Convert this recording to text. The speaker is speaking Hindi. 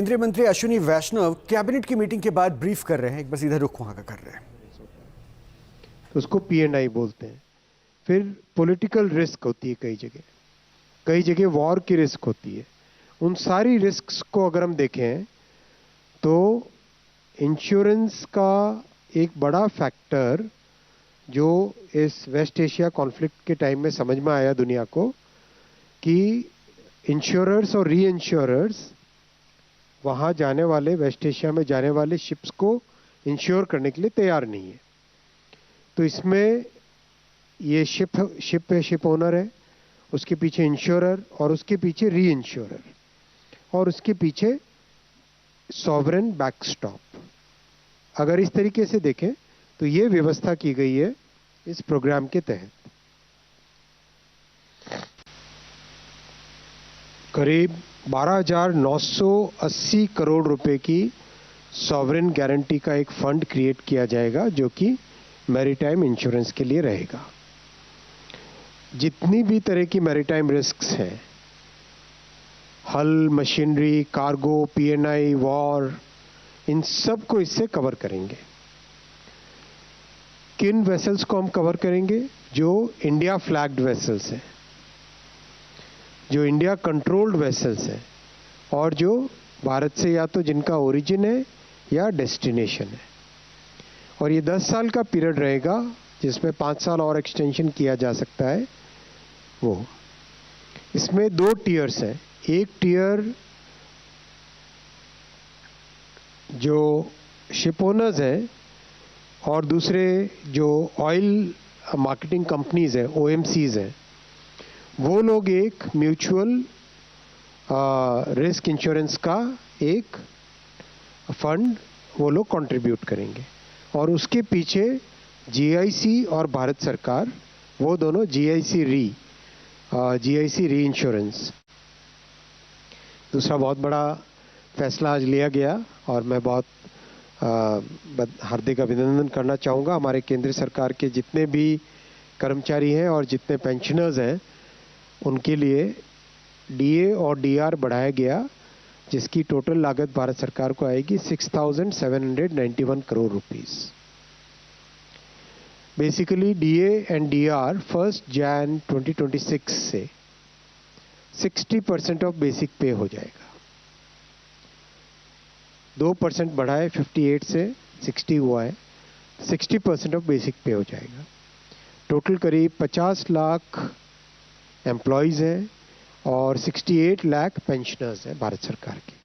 केंद्रीय मंत्री अश्विनी वैष्णव कैबिनेट की मीटिंग के बाद ब्रीफ कर रहे हैं, एक बार सीधा रुख वहां का कर रहे हैं। उसको P&I बोलते हैं। फिर पॉलिटिकल रिस्क होती है, कई जगह वॉर की रिस्क होती है। उन सारी रिस्क्स को अगर हम देखें तो इंश्योरेंस का एक बड़ा फैक्टर जो इस वेस्ट एशिया कॉन्फ्लिक्ट के टाइम में समझ में आया दुनिया को कि इंश्योरर्स और री इंश्योरर्स वहाँ जाने वाले, वेस्ट एशिया में जाने वाले शिप्स को इंश्योर करने के लिए तैयार नहीं है। तो इसमें ये शिप ओनर है, उसके पीछे इंश्योरर और उसके पीछे री इंश्योरर और उसके पीछे सॉवरेन बैकस्टॉप। अगर इस तरीके से देखें तो ये व्यवस्था की गई है इस प्रोग्राम के तहत। करीब 12,980 करोड़ रुपए की सॉवरेन गारंटी का एक फंड क्रिएट किया जाएगा जो कि मैरीटाइम इंश्योरेंस के लिए रहेगा। जितनी भी तरह की मैरीटाइम रिस्क्स हैं, हल, मशीनरी, कार्गो, P&I, वॉर, इन सब को इससे कवर करेंगे। किन वेसल्स को हम कवर करेंगे? जो इंडिया फ्लैग्ड वेसल्स हैं, जो इंडिया कंट्रोल्ड वेसल्स हैं और जो भारत से या तो जिनका ओरिजिन है या डेस्टिनेशन है। और ये 10 साल का पीरियड रहेगा जिसमें 5 साल और एक्सटेंशन किया जा सकता है। वो इसमें 2 टीयर्स हैं। एक टीयर जो शिप ओनर्स हैं और दूसरे जो ऑयल मार्केटिंग कंपनीज हैं, OMCs हैं, वो लोग एक म्यूचुअल रिस्क इंश्योरेंस का एक फंड वो लोग कंट्रीब्यूट करेंगे और उसके पीछे GIC और भारत सरकार, वो दोनों GIC री इंश्योरेंस। दूसरा बहुत बड़ा फैसला आज लिया गया और मैं बहुत हार्दिक अभिनंदन करना चाहूँगा हमारे केंद्र सरकार के जितने भी कर्मचारी हैं और जितने पेंशनर्स हैं, उनके लिए DA और DR बढ़ाया गया, जिसकी टोटल लागत भारत सरकार को आएगी 6,791 crore rupees. Basically DA and DR 1 Jan 2026 से 60% ऑफ बेसिक पे हो जाएगा। 2% बढ़ाए, 58 से 60 हुआ है, 60% ऑफ बेसिक पे हो जाएगा। टोटल करीब 50 लाख एम्प्लॉयज़ हैं और 68 लाख पेंशनर्स हैं भारत सरकार के।